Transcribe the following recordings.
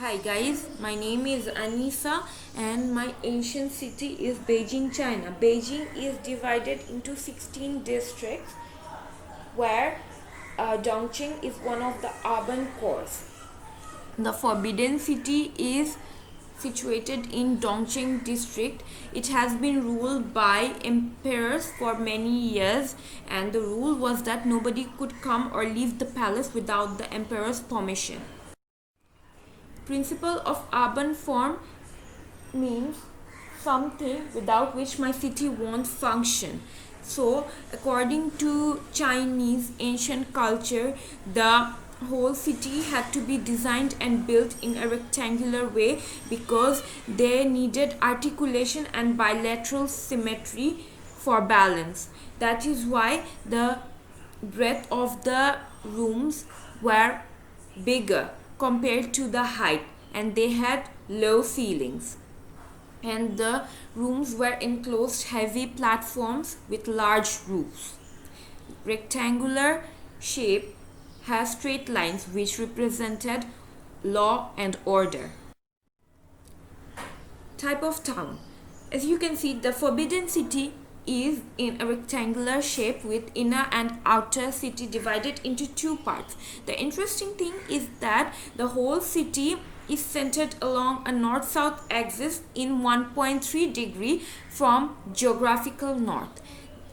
Hi guys, my name is Anisa and my ancient city is Beijing, China. Beijing is divided into 16 districts where Dongqing is one of the urban cores. The Forbidden City is situated in Dongqing district. It has been ruled by emperors for many years, and the rule was that nobody could come or leave the palace without the emperor's permission. Principle of urban form means something without which my city won't function. So according to Chinese ancient culture, the whole city had to be designed and built in a rectangular way because they needed articulation and bilateral symmetry for balance. That is why the breadth of the rooms were bigger compared to the height, and they had low ceilings, and the rooms were enclosed heavy platforms with large roofs. Rectangular shape has straight lines which represented law and order. Type of town. As you can see, the Forbidden City is in a rectangular shape with inner and outer city divided into two parts. The interesting thing is that the whole city is centered along a north-south axis in 1.3 degree from geographical north.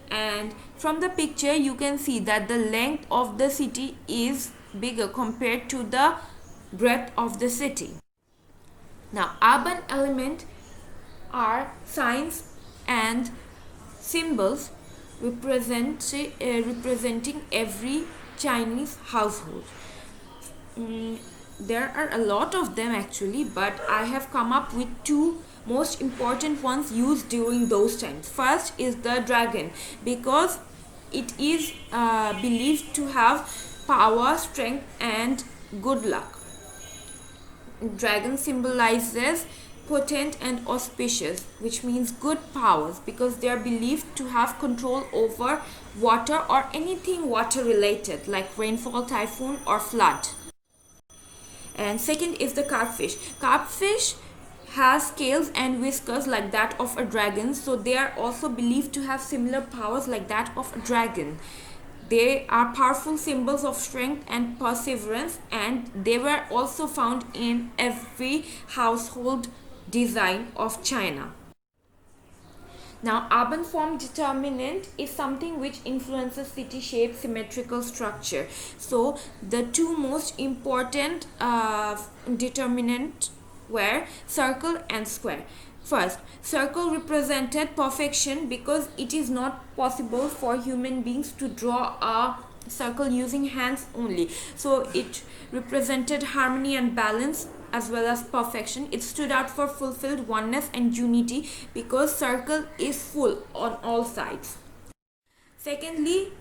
And from the picture you can see that the length of the city is bigger compared to the breadth of the city. Now, urban element are signs and symbols representing every Chinese household. There are a lot of them actually, but I have come up with two most important ones used during those times. First is the dragon, because it is believed to have power, strength and good luck. Dragon symbolizes potent and auspicious, which means good powers, because they are believed to have control over water or anything water related like rainfall, typhoon or flood. And second is the carpfish. Carpfish has scales and whiskers like that of a dragon, so they are also believed to have similar powers like that of a dragon. They are powerful symbols of strength and perseverance, and they were also found in every household design of China. Now, urban form determinant is something which influences city shape, symmetrical structure. So, the two most important determinant were circle and square. First, circle represented perfection because it is not possible for human beings to draw a circle using hands only. So it represented harmony and balance as well as perfection. It stood out for fulfilled oneness and unity because circle is full on all sides. Secondly,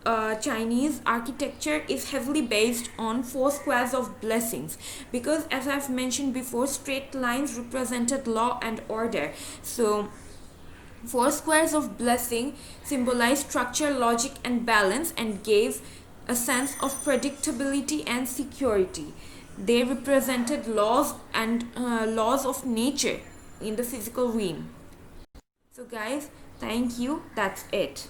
Chinese architecture is heavily based on four squares of blessings, because as I've mentioned before, straight lines represented law and order. So four squares of blessing symbolized structure, logic and balance, and gave a sense of predictability and security. They represented laws and laws of nature in the physical realm. So guys, thank you. That's it.